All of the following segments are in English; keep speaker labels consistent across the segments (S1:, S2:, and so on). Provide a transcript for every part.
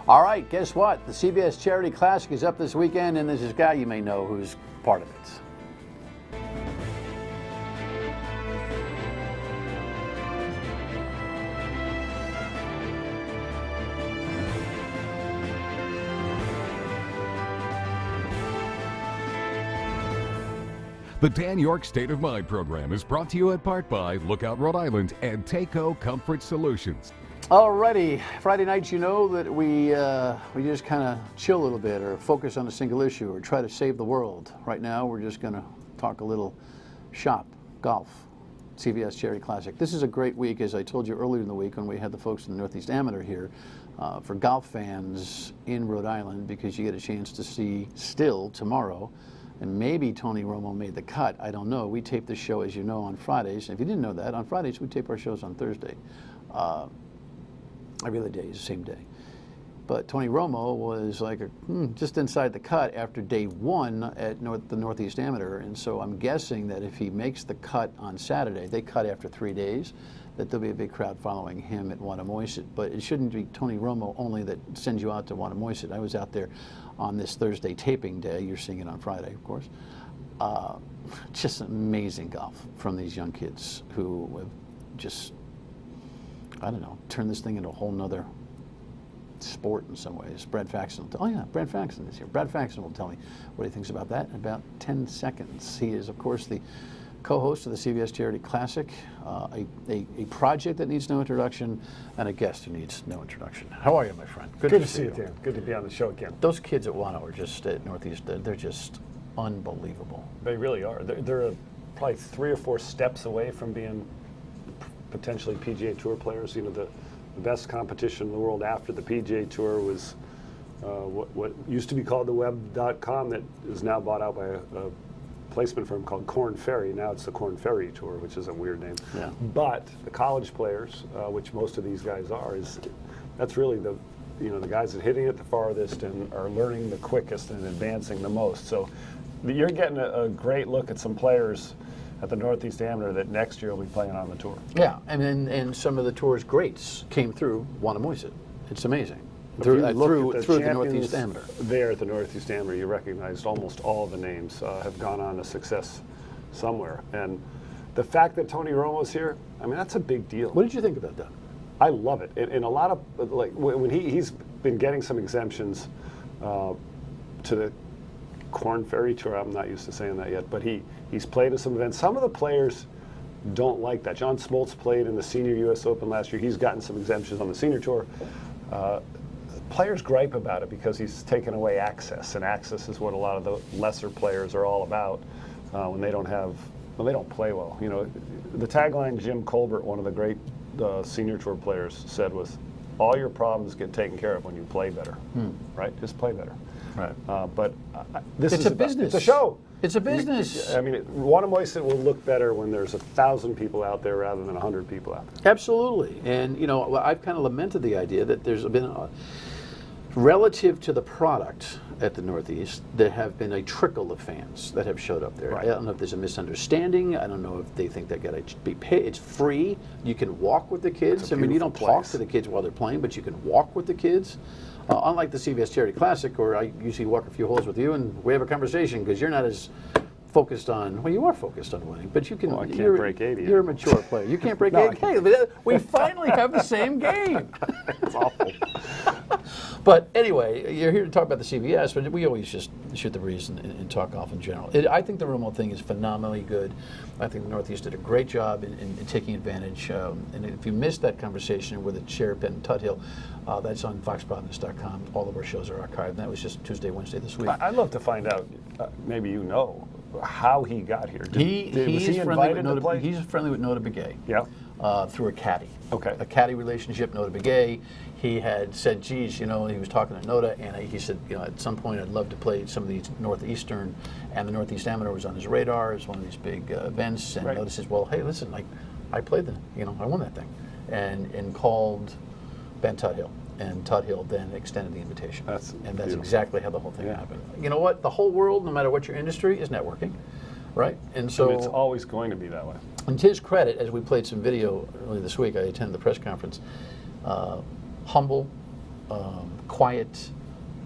S1: All right, guess what? The CBS Charity Classic is up this weekend, and there's this guy you may know who's part of it.
S2: The Dan York State of Mind program is brought to you in part by Lookout Rhode Island and Takeo Comfort Solutions.
S1: Alrighty, Friday nights, you know that we just kind of chill a little bit or focus on a single issue or try to save the world. Right now, we're just going to talk a little shop, golf, CBS Charity Classic. This is a great week, as I told you earlier in the week when we had the folks in the Northeast Amateur here, for golf fans in Rhode Island, because you get a chance to see still tomorrow. And maybe Tony Romo made the cut. I don't know. We tape the show, as you know, on Fridays. If you didn't know that, on Fridays we tape our shows on Thursday. Every other day is the same day. But Tony Romo was like just inside the cut after day one at the Northeast Amateur. And so I'm guessing that if he makes the cut on Saturday, they cut after 3 days, that there'll be a big crowd following him at Wannamoisett. But it shouldn't be Tony Romo only that sends you out to Wannamoisett. I was out there on this Thursday taping day. You're seeing it on Friday, of course. Just amazing golf from these young kids who have just, I don't know, turned this thing into a whole nother sport in some ways. Brad Faxon Brad Faxon is here. Brad Faxon will tell me what he thinks about that in about 10 seconds. He is, of course, the co-host of the CBS Charity Classic, a project that needs no introduction, and a guest who needs no introduction. How are you, my friend?
S3: Good to see you, Dan. Good to be on the show again.
S1: Those kids at Wano are just at Northeast, they're just unbelievable.
S3: They really are. They're probably 3 or 4 steps away from being potentially PGA Tour players. You know, the best competition in the world after the PGA Tour was what used to be called the Web.com, that is now bought out by a placement firm called Korn Ferry. Now it's the Korn Ferry Tour, which is a weird name.
S1: Yeah.
S3: But the college players, which most of these guys are, that's really the guys that are hitting it the farthest and are learning the quickest and advancing the most. So you're getting a great look at some players at the Northeast Amateur that next year will be playing on the tour.
S1: Yeah, and some of the tour's greats came through Wannamoisett. It's amazing.
S3: Through
S1: the Northeast Amateur.
S3: There at the Northeast Amateur, you recognized almost all the names have gone on to success somewhere. And the fact that Tony Romo's here, I mean, that's a big deal.
S1: What did you think about that?
S3: I love it. And a lot of, like, when he's been getting some exemptions to the Korn Ferry Tour, I'm not used to saying that yet, but he's played at some events. Some of the players don't like that. John Smoltz played in the Senior U.S. Open last year. He's gotten some exemptions on the Senior Tour. Players gripe about it because he's taken away access, and access is what a lot of the lesser players are all about when they don't play well. You know, the tagline Jim Colbert, one of the great Senior Tour players, said was, "All your problems get taken care of when you play better." Right? Just play better.
S1: Right.
S3: But
S1: it's a business.
S3: It's a show.
S1: It's a business.
S3: I mean, Wannamoisett will look better when there's 1,000 people out there rather than 100 people out there.
S1: Absolutely. And, you know, I've kind of lamented the idea that there's been relative to the product at the Northeast, there have been a trickle of fans that have showed up there.
S3: Right.
S1: I don't know if there's a misunderstanding. I don't know if they think they got to be paid. It's free. You can walk with the kids. I mean, you don't talk to the kids while they're playing, but you can walk with the kids. Unlike the CBS Charity Classic, where I usually walk a few holes with you and we have a conversation because you're not as focused on, well, you are focused on winning, but you can.
S3: Well, I can't break 80.
S1: You're a mature player. You can't break 80. Hey, we finally have the same game.
S3: It's awful.
S1: But anyway, you're here to talk about the CBS, but we always just shoot the breeze and talk golf in general. I think the Romo thing is phenomenally good. I think the Northeast did a great job in taking advantage. And if you missed that conversation with the chair, Ben Tuthill, that's on foxprovidence.com. All of our shows are archived. And that was just Tuesday, Wednesday this week.
S3: I'd love to find out, maybe you know, how he got here. Was he
S1: friendly
S3: invited to play?
S1: He's friendly with Nota Begay.
S3: Yeah.
S1: Through a caddy.
S3: Okay.
S1: A caddy relationship, Nota Begay. He had said, geez, you know, he was talking to Nota, and he said, you know, at some point I'd love to play some of these Northeastern, and the Northeast Amateur was on his radar as one of these big events, and Nota says, well, hey, listen, like, I played I won that thing, and called Ben Tuthill, and Tuthill then extended the invitation. That's exactly how the whole thing happened. You know what? The whole world, no matter what your industry, is networking, right? And so
S3: it's always going to be that way.
S1: And to his credit, as we played some video earlier this week, I attended the press conference. Humble, quiet,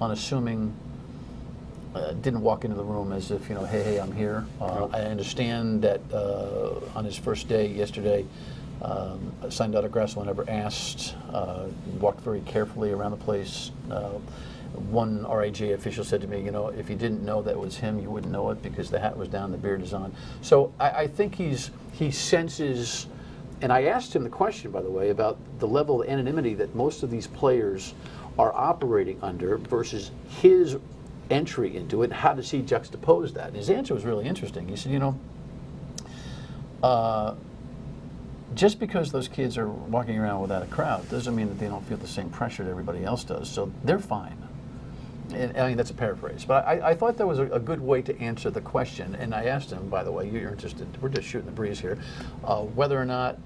S1: unassuming. Didn't walk into the room as if, hey, I'm here. I understand that on his first day yesterday, signed autographs whenever asked, walked very carefully around the place. One RAJ official said to me, if you didn't know that was him, you wouldn't know it because the hat was down, the beard is on. So I think he senses, and I asked him the question, by the way, about the level of anonymity that most of these players are operating under versus his entry into it. How does he juxtapose that? And his answer was really interesting. He said, just because those kids are walking around without a crowd doesn't mean that they don't feel the same pressure that everybody else does. So they're fine. And I mean, that's a paraphrase, but I thought that was a good way to answer the question. And I asked him, by the way, you're interested, we're just shooting the breeze here, whether or not,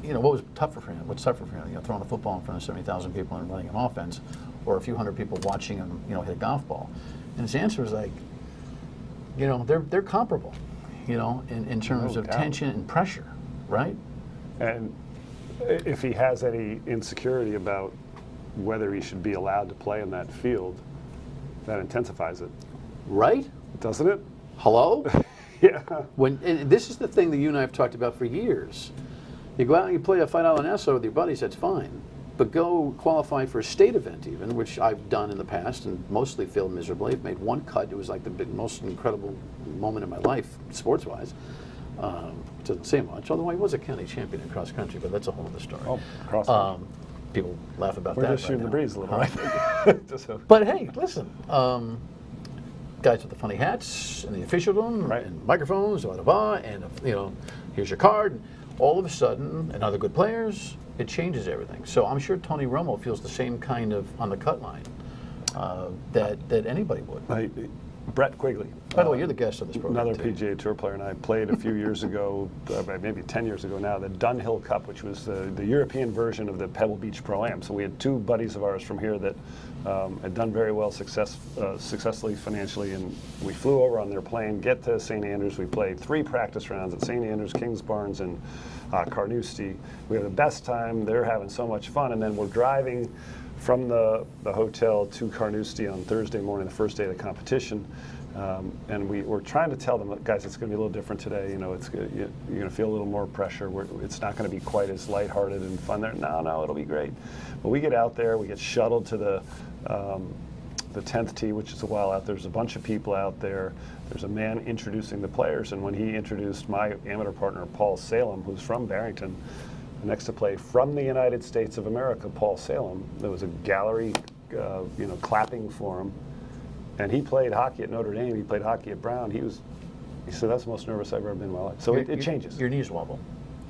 S1: what was tougher for him? What's tougher for him? Throwing a football in front of 70,000 people and running an offense, or a few hundred people watching him, hit a golf ball. And his answer was like, they're comparable, in terms of tension and pressure, right?
S3: And if he has any insecurity about whether he should be allowed to play in that field, that intensifies it.
S1: Right?
S3: Doesn't it?
S1: Hello?
S3: Yeah.
S1: And this is the thing that you and I have talked about for years. You go out and you play a $5 Nassau with your buddies, that's fine. But go qualify for a state event even, which I've done in the past and mostly failed miserably. I've made one cut. It was like the most incredible moment in my life, sports-wise. Doesn't say much, although I was a county champion in cross country, but that's a whole other story.
S3: Oh, cross country.
S1: People laugh about
S3: We're
S1: that.
S3: We're just shooting the breeze a little bit.
S1: But hey, listen, guys with the funny hats and the officialdom and microphones, blah, blah, blah, and here's your card. And all of a sudden, and other good players, it changes everything. So I'm sure Tony Romo feels the same kind of on the cut line that anybody would.
S3: Brett Quigley.
S1: By the way, you're the guest of this program.
S3: Another PGA Tour player, and I played a few years ago, maybe 10 years ago now, the Dunhill Cup, which was the European version of the Pebble Beach Pro-Am. So we had two buddies of ours from here that had done very well successfully financially, and we flew over on their plane, get to St. Andrews. We played 3 practice rounds at St. Andrews, Kingsbarns, and Carnoustie. We had the best time. They're having so much fun, and then we're driving from the hotel to Carnoustie on Thursday morning, the first day of the competition. And we were trying to tell them, guys, it's going to be a little different today. You're going to feel a little more pressure. It's not going to be quite as lighthearted and fun there. No, it'll be great. But we get out there, we get shuttled to the 10th tee, which is a while out. There's a bunch of people out there. There's a man introducing the players, and when he introduced my amateur partner, Paul Salem, who's from Barrington, next to play from the United States of America, Paul Salem, there was a gallery, clapping for him. And he played hockey at Notre Dame. He played hockey at Brown. He said, that's the most nervous I've ever been in my life. So it changes.
S1: Your knees wobble.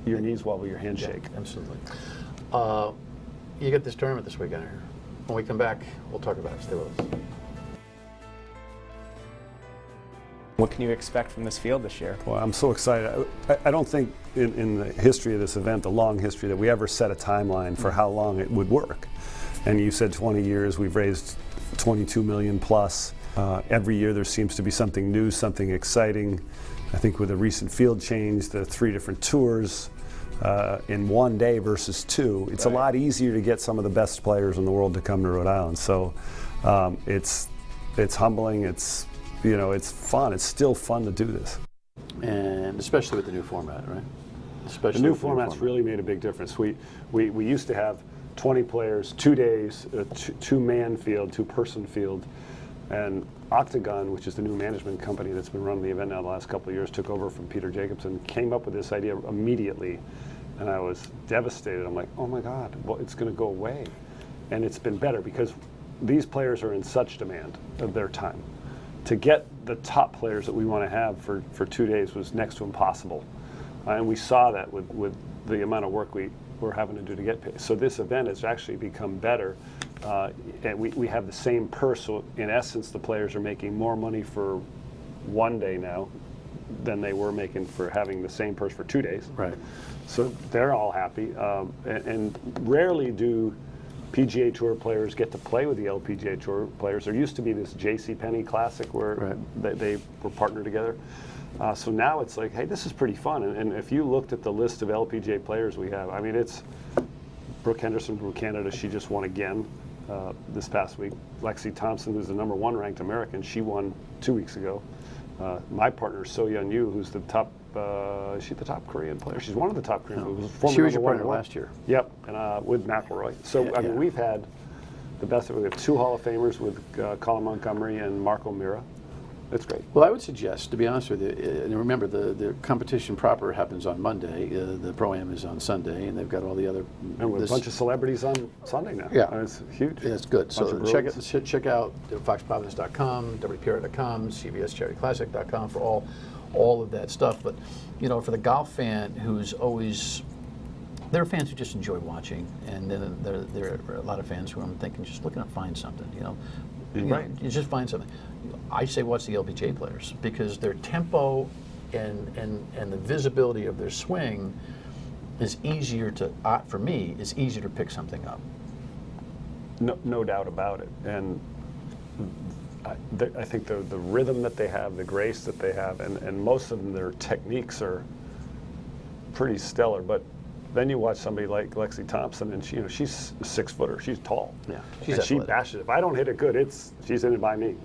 S3: Your knees wobble, your hands shake.
S1: Absolutely. You get this tournament this weekend here. When we come back, we'll talk about it. Stay with us.
S4: What can you expect from this field this year?
S3: Well, I'm so excited. I don't think in the history of this event, the long history, that we ever set a timeline for how long it would work. And you said 20 years. We've raised 22 million plus. Every year there seems to be something new, something exciting. I think with a recent field change, the 3 different tours in one day versus 2, it's a lot easier to get some of the best players in the world to come to Rhode Island. So it's humbling. It's fun. It's still fun to do this.
S1: And especially with the new format, right?
S3: The new format's really made a big difference. We used to have 20 players, 2 days, a 2-man field, 2-person field, and Octagon, which is the new management company that's been running the event now the last couple of years, took over from Peter Jacobson, came up with this idea immediately, and I was devastated. I'm like, oh my God, well, it's going to go away. And it's been better because these players are in such demand of their time. To get the top players that we want to have for 2 days was next to impossible. And we saw that with the amount of work we're having to do to get paid. So this event has actually become better, and we have the same purse. So in essence, the players are making more money for 1 day now than they were making for having the same purse for 2 days.
S1: Right.
S3: So they're all happy, and rarely do PGA Tour players get to play with the LPGA Tour players. There used to be this JCPenney Classic where they were partnered together. So now it's like, hey, this is pretty fun. And if you looked at the list of LPGA players we have, I mean, it's Brooke Henderson from Canada. She just won again. this past week. Lexi Thompson, who's the #1 ranked American, she won 2 weeks ago. My partner, So-Yeon Yu, who's the top, is she the top Korean player? She's one of the top Korean players.
S1: She was your partner last year.
S3: Yep, and with McElroy. So, I mean, we've had the best of it. We have 2 Hall of Famers with Colin Montgomery and Marco Mira. It's great.
S1: Well, I would suggest, to be honest with you, and remember the competition proper happens on Monday, the Pro-Am is on Sunday, and they've got all the other...
S3: And with a bunch of celebrities on Sunday now.
S1: Yeah.
S3: It's huge.
S1: Yeah, it's good. So
S3: Bunch
S1: check out foxprovidence.com, WPR.com, CBSCharityClassic.com for all of that stuff. But, you know, for the golf fan who's always... There are fans who just enjoy watching, and then there are a lot of fans who I'm thinking just looking to find something, you know.
S3: Right.
S1: You just find something. I say watch the LPGA players because their tempo and the visibility of their swing is easier to, for me, is easier to pick something up.
S3: No doubt about it. And I think the rhythm that they have, the grace that they have, and most of them, their techniques are pretty stellar. But then you watch somebody like Lexi Thompson, and she, you know, she's a 6-footer. She's tall.
S1: Yeah,
S3: and she bashes. If I don't hit it good, she's in it by me.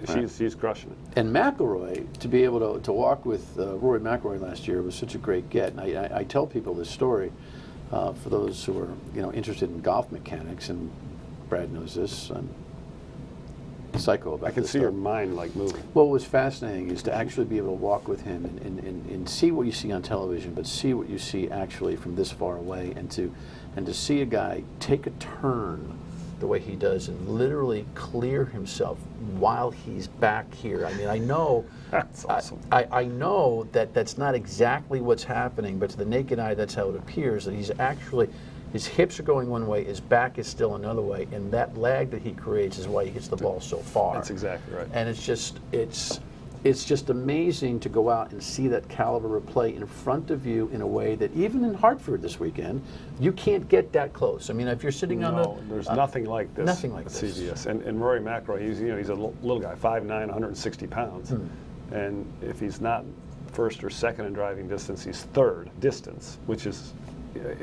S3: She's crushing it.
S1: And McElroy, to be able to walk with Rory McIlroy last year was such a great get. And I tell people this story for those who are interested in golf mechanics, and Brad knows this. I'm psycho about this.
S3: I can see
S1: stuff.
S3: your mind like moving.
S1: What was fascinating is to actually be able to walk with him and see what you see on television, but see what you see actually from this far away, and to see a guy take a turn the way he does and literally clear himself while he's back here. I mean, I know
S3: That's awesome.
S1: I know that that's not exactly what's happening, but to the naked eye, that's how it appears, that he's actually, his hips are going one way, his back is still another way, and that lag that he creates is why he hits the ball so far.
S3: That's exactly right.
S1: And it's just amazing to go out and see that caliber of play in front of you in a way that even in Hartford this weekend, you can't get that close. I mean, if you're sitting on the...
S3: there's nothing like this.
S1: Nothing like
S3: at
S1: this.
S3: CBS. And Rory McIlroy, he's a little guy, 5'9", 160 pounds. And if he's not first or second in driving distance, he's third distance, which is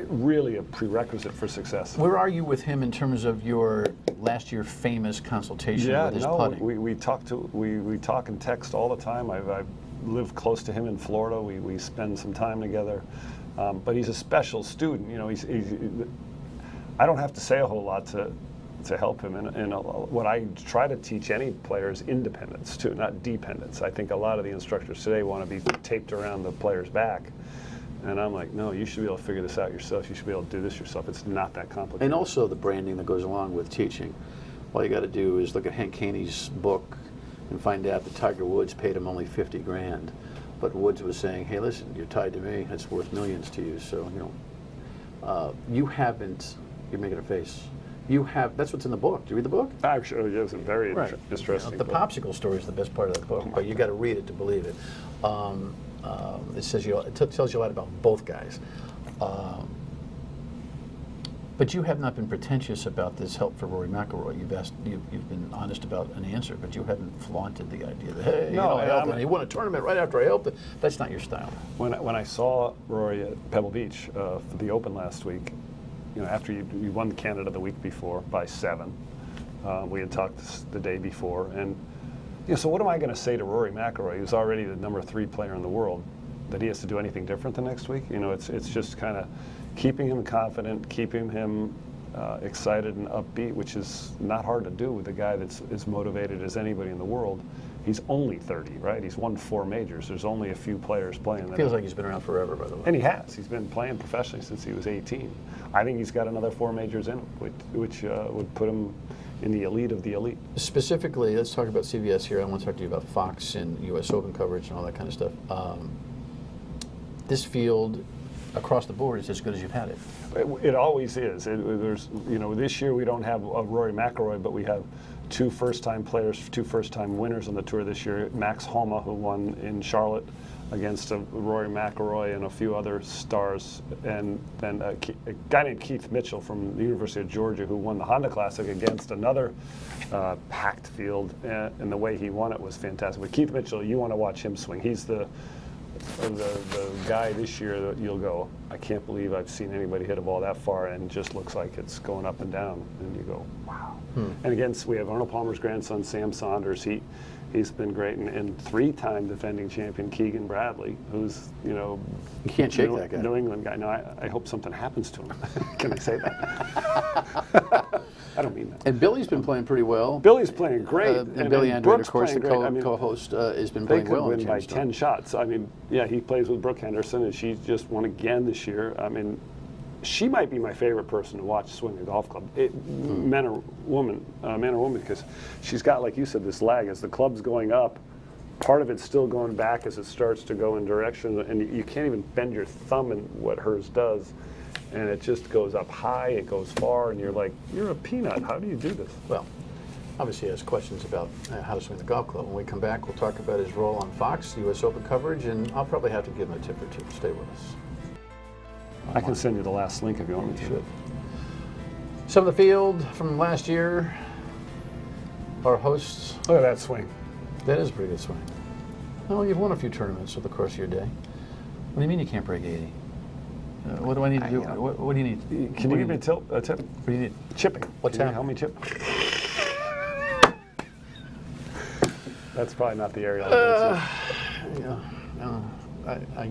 S3: really a prerequisite for success.
S1: Where are you with him in terms of your last year famous consultation with his putting?
S3: We talk and text all the time. I live close to him in Florida. We spend some time together. But he's a special student. You know, I don't have to say a whole lot to help him. And what I try to teach any player is independence too, not dependence. I think a lot of the instructors today want to be taped around the player's back. And I'm like, no, you should be able to figure this out yourself. You should be able to do this yourself. It's not that complicated.
S1: And also the branding that goes along with teaching. All you got to do is look at Hank Haney's book and find out that Tiger Woods paid him only 50 grand. But Woods was saying, hey, listen, you're tied to me. It's worth millions to you. So, you haven't, you're making a face. That's what's in the book. Do you read the book?
S3: Actually, it's a very interesting
S1: The
S3: book.
S1: popsicle story is the best part of that book, but you got to read it to believe it. It tells you a lot about both guys. But you have not been pretentious about this help for Rory McIlroy. You've been honest about an answer, but you haven't flaunted the idea that, hey, I helped him. He won a tournament right after I helped him. That's not your style.
S3: When I saw Rory at Pebble Beach for the Open last week, after you won Canada the week before by 7, we had talked the day before, and so what am I going to say to Rory McIlroy, who's already the #3 player in the world, that he has to do anything different the next week? It's just kind of keeping him confident, keeping him excited and upbeat, which is not hard to do with a guy that's as motivated as anybody in the world. He's only 30, right? He's won 4 majors. There's only a few players playing.
S1: Feels like he's been around forever, by the way.
S3: And he has. He's been playing professionally since he was 18. I think he's got another 4 majors in him, which would put him in the elite of the elite.
S1: Specifically, let's talk about CBS here. I want to talk to you about Fox and U.S. Open coverage and all that kind of stuff. This field, across the board, is as good as you've had it.
S3: It always is. This year we don't have a Rory McIlroy, but we have 2 first-time players, 2 first-time winners on the tour this year. Max Homa, who won in Charlotte against Rory McIlroy and a few other stars, and then a guy named Keith Mitchell from the University of Georgia, who won the Honda Classic against another packed field, and the way he won it was fantastic. But Keith Mitchell, you want to watch him swing. He's the the guy this year that you'll go, I can't believe I've seen anybody hit a ball that far, and just looks like it's going up and down, and you go, wow. And again, we have Arnold Palmer's grandson, Sam Saunders. He's been great, and 3-time defending champion Keegan Bradley, who's, you
S1: can't shake that guy.
S3: New England guy. No, I hope something happens to him. Can I say that? I don't mean that.
S1: And Billy's been playing pretty well.
S3: Billy's playing great.
S1: And Billy Andrade,
S3: Brooks
S1: of course, the
S3: playing great.
S1: co-host, has been playing well.
S3: They could win by 10 shots. I mean, yeah, he plays with Brooke Henderson, and she just won again this year. I mean, she might be my favorite person to watch swing a golf club, man or woman, because she's got, like you said, this lag. As the club's going up, part of it's still going back as it starts to go in direction, and you can't even bend your thumb in what hers does. And it just goes up high, it goes far, and you're like, you're a peanut. How do you do this?
S1: Well, obviously he has questions about how to swing the golf club. When we come back, we'll talk about his role on Fox, the U.S. Open coverage, and I'll probably have to give him a tip or two. Stay with us.
S3: I can send you the last link if you want me to.
S1: Should. Some of the field from last year, our hosts.
S3: Look at that swing.
S1: That is a pretty good swing. Well, you've won a few tournaments over the course of your day. What do you mean you can't break 80? What do I need to do? What do you need?
S3: Can you give me a tip?
S1: What do you need?
S3: Chipping.
S1: What's
S3: Can
S1: that?
S3: you help me chip? That's probably not the area I'll go to.
S1: I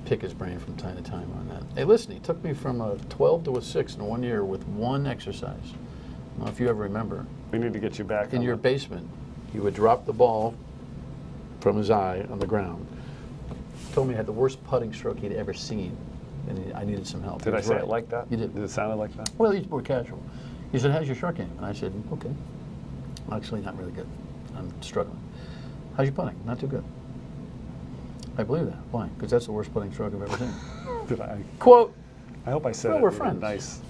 S1: pick his brain from time to time on that. Hey, listen, he took me from a 12 to a 6 in 1 year with one exercise. I don't know if you ever remember.
S3: We need to get you back
S1: In
S3: on
S1: your
S3: that.
S1: basement, he would drop the ball from his eye on the ground. Told me he had the worst putting stroke he'd ever seen, and I needed some help.
S3: Did I
S1: He was
S3: say
S1: right.
S3: it like that?
S1: You did.
S3: Did it sound like that?
S1: Well, he's more casual. He said, "How's your short game?" And I said, "Okay. Actually, not really good. I'm struggling." "How's your putting?" "Not too good." I believe that. Why? Because that's the worst putting stroke I've ever seen.
S3: Did I?
S1: Quote.
S3: I hope I said
S1: Well,
S3: it.
S1: we're
S3: in a
S1: friends.
S3: Nice.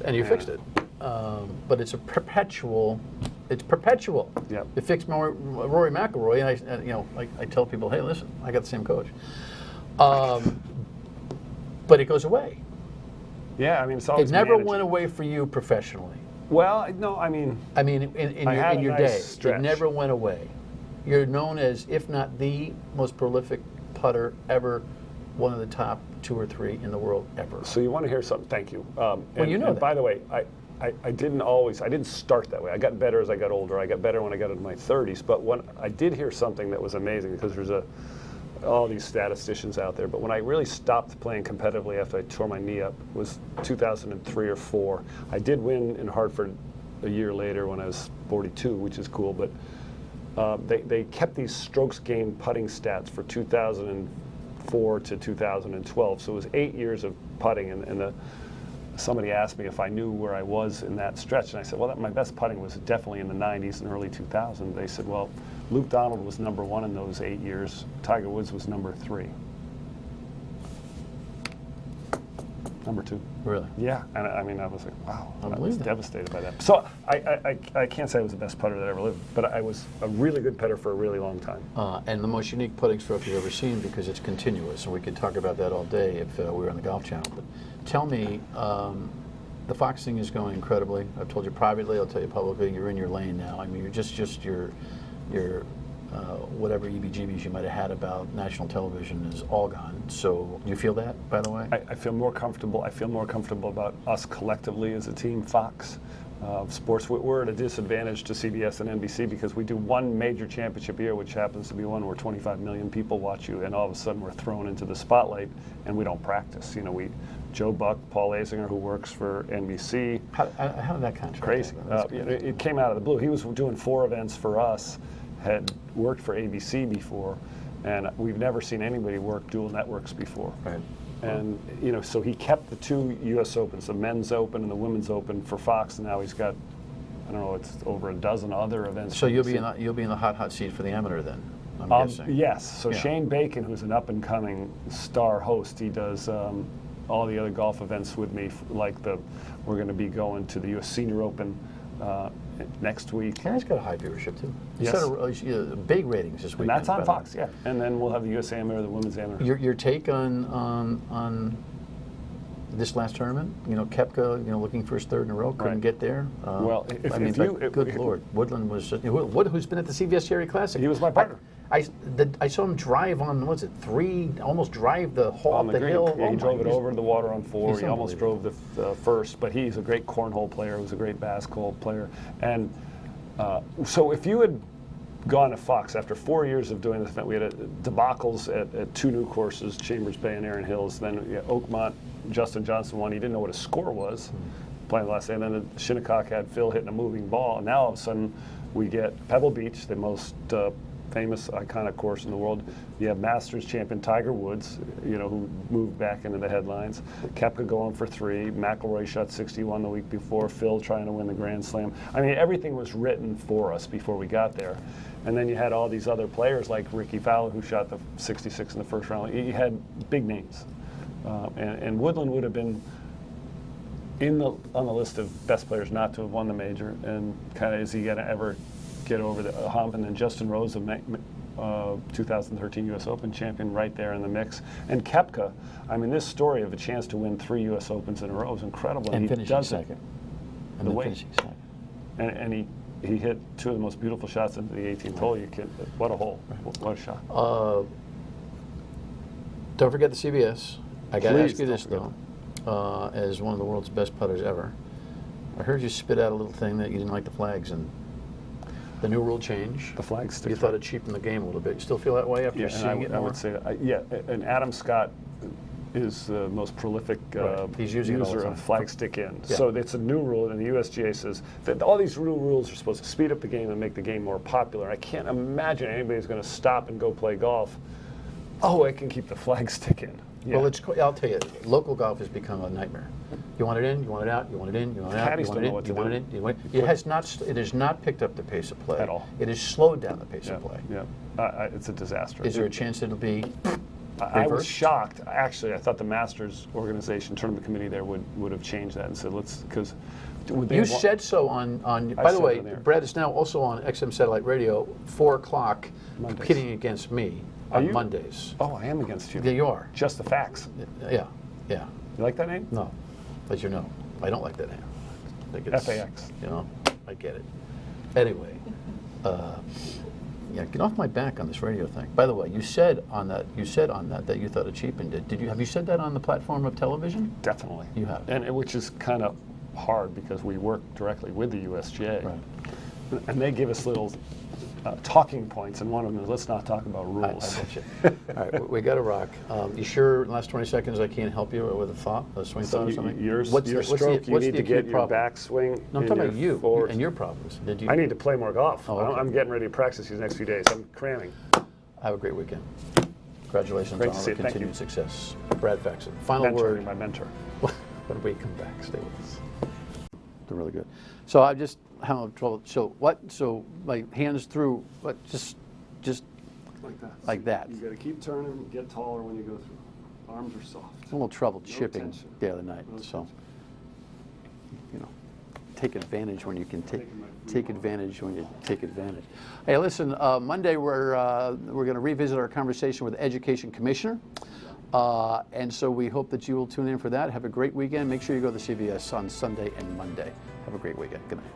S1: And you fixed it. But it's a perpetual. It's perpetual.
S3: Yep.
S1: It fixed Rory McIlroy, and I tell people, hey, listen, I got the same coach. But it goes away.
S3: Yeah, I mean, it's always
S1: It never
S3: managing.
S1: went away for you professionally.
S3: Well, no, I mean,
S1: In your
S3: nice
S1: day,
S3: stretch.
S1: it never went away. You're known as, if not the most prolific putter ever, one of the top 2 or 3 in the world ever.
S3: so you want to hear something? Thank you.
S1: You know
S3: and
S1: that.
S3: by the way, I didn't start that way. I got better as I got older. I got better when I got into my 30s. But when I did hear something that was amazing, because there's all these statisticians out there. But when I really stopped playing competitively after I tore my knee up was 2003 or 4. I did win in Hartford a year later when I was 42, which is cool. But they kept these strokes gained putting stats for 2004 to 2012. So it was 8 years of putting, and somebody asked me if I knew where I was in that stretch, and I said, well, my best putting was definitely in the 90s and early 2000s. They said, well, Luke Donald was number 1 in those 8 years. Tiger Woods was number 3. Number 2.
S1: Really?
S3: Yeah, and I mean, I was like, wow, I was
S1: that.
S3: devastated by that. So I can't say I was the best putter that ever lived, but I was a really good putter for a really long time.
S1: And the most unique putting stroke you've ever seen, because it's continuous, and we could talk about that all day if we were on the Golf Channel. But tell me, the Fox thing is going incredibly. I've told you privately, I'll tell you publicly, you're in your lane now. I mean, you're just your whatever EBGBs you might have had about national television is all gone. So do you feel that, by the way?
S3: I feel more comfortable. I feel more comfortable about us collectively as a team, Fox. Sports, we're at a disadvantage to CBS and NBC because we do one major championship a year, which happens to be one where 25 million people watch you, and all of a sudden we're thrown into the spotlight, and we don't practice. You know, Joe Buck, Paul Azinger, who works for NBC.
S1: How did that contract
S3: Crazy.
S1: happen?
S3: It came out of the blue. He was doing 4 events for us, had worked for ABC before, and we've never seen anybody work dual networks before.
S1: Right.
S3: And so he kept the 2 U.S. Opens, the Men's Open and the Women's Open for Fox, and now he's got, I don't know, it's over a dozen other events.
S1: So you'll be in the hot seat for the amateur then, I'm guessing.
S3: Yes. So
S1: Yeah.
S3: Shane Bacon, who's an up-and-coming star host, he does all the other golf events with me. We're going to be going to the U.S. Senior Open next week.
S1: Canada's got a high viewership too. You
S3: Yes.
S1: said big ratings this week.
S3: And that's on Fox, yeah. And then we'll have the U.S. Amateur, the Women's Amateur.
S1: Your take on this last tournament? Koepka, looking for his 3rd in a row, couldn't
S3: Right.
S1: get there.
S3: Well,
S1: good Lord, Woodland was. Wood, who's been at the CVS Cherry Classic.
S3: He was my partner.
S1: I saw him drive on, what's it, almost drive the hole
S3: On
S1: up the
S3: green.
S1: hill.
S3: Yeah,
S1: Oh
S3: he drove it
S1: he's-
S3: over the water on 4.
S1: he's
S3: He almost drove the first, but he's a great cornhole player. He was a great basketball player. And so if you had gone to Fox after 4 years of doing this event, we had debacles at 2 new courses, Chambers Bay and Erin Hills. Then Oakmont, Justin Johnson won. He didn't know what his score was playing the last day. And then Shinnecock had Phil hitting a moving ball. And now all of a sudden we get Pebble Beach, the most famous, iconic course in the world. You have Masters champion Tiger Woods, who moved back into the headlines. Koepka going for 3. McIlroy shot 61 the week before. Phil trying to win the Grand Slam. I mean, everything was written for us before we got there. And then you had all these other players like Ricky Fowler, who shot the 66 in the first round. You had big names. And Woodland would have been on the list of best players not to have won the major. And kind of, is he going to ever get over the hump? And then Justin Rose, the 2013 U.S. Open champion, right there in the mix. And Koepka, I mean, this story of a chance to win 3 U.S. Opens in a row is incredible.
S1: And
S3: he
S1: finishing
S3: does
S1: second.
S3: The
S1: then
S3: way.
S1: finishing second.
S3: And he hit 2 of the most beautiful shots into the 18th hole. What a hole. What a shot.
S1: Don't forget the CBS. I got to
S3: Please
S1: ask you
S3: don't
S1: this,
S3: forget
S1: though. As one of the world's best putters ever, I heard you spit out a little thing that you didn't like the flags and the new rule change.
S3: The flag stick.
S1: You thought it cheapened the game a little bit. You still feel that way after seeing it more?
S3: I would say that. And Adam Scott is the most prolific
S1: He's using it all the
S3: user
S1: time.
S3: of flag stick in.
S1: Yeah.
S3: So it's a new rule, and the USGA says that all these new rules are supposed to speed up the game and make the game more popular. I can't imagine anybody's going to stop and go play golf. Oh, I can keep the flag stick in. Yeah.
S1: Well, I'll tell you, local golf has become a nightmare. You want it in, you want it out, you want it in, you want it out,
S3: Caddies
S1: you
S3: don't
S1: want it
S3: know
S1: in,
S3: what
S1: you
S3: to
S1: want
S3: do.
S1: it in, you want it. It has not picked up the pace of play
S3: At all.
S1: It has slowed down the pace
S3: Yeah,
S1: of play.
S3: yeah. It's a disaster.
S1: Is there a chance it'll be
S3: I was
S1: reversed?
S3: shocked. Actually, I thought the Masters organization, tournament committee there would have changed that and said, because
S1: You said so on by the
S3: said
S1: way,
S3: it on air.
S1: Brad is now also on XM Satellite Radio, 4 o'clock,
S3: Mondays.
S1: competing against me
S3: Are
S1: on
S3: you?
S1: Mondays.
S3: Oh, I am against you.
S1: Yeah, you are.
S3: Just the facts.
S1: Yeah, yeah.
S3: You like that name?
S1: No, as you know, I don't like that name. I think it's,
S3: FAX.
S1: You know, I get it. Anyway, yeah, get off my back on this radio thing. By the way, you said on that that you thought it cheapened it. Have you said that on the platform of television?
S3: Definitely.
S1: You have.
S3: And which is kind of hard because we work directly with the USGA.
S1: Right.
S3: And they give us little talking points, and one of them is, let's not talk about
S1: I
S3: rules.
S1: get you. All right, we got to rock. You sure in the last 20 seconds I can't help you with a thought, a swing thought or something?
S3: Your
S1: What's
S3: stroke, you need to get your
S1: problem?
S3: backswing.
S1: No, I'm
S3: in
S1: talking about
S3: your
S1: you
S3: forward.
S1: and your problems. Did you?
S3: I need to play more golf.
S1: Oh, okay.
S3: I'm getting ready to practice these next few days. I'm cramming.
S1: Have a great weekend. Congratulations
S3: Great
S1: on
S3: to
S1: all
S3: see
S1: the
S3: you. Thank
S1: continued
S3: you.
S1: success. Brad Faxon. Final word.
S3: Mentoring my mentor.
S1: When we come back, stay with us. They're really good. So I just having trouble. So what? So my hands through. What? Just
S3: Like that.
S1: like that.
S3: You got to keep turning, get taller when you go through. Arms are soft.
S1: A little trouble
S3: No
S1: chipping
S3: tension.
S1: the other night.
S3: No
S1: So
S3: tension.
S1: you know, take advantage when you can take
S3: Taking my free
S1: take
S3: ball.
S1: advantage when you take advantage. Hey, listen. Monday we're going to revisit our conversation with the Education Commissioner. And so we hope that you will tune in for that. Have a great weekend. Make sure you go to CBS on Sunday and Monday. Have a great weekend. Good night.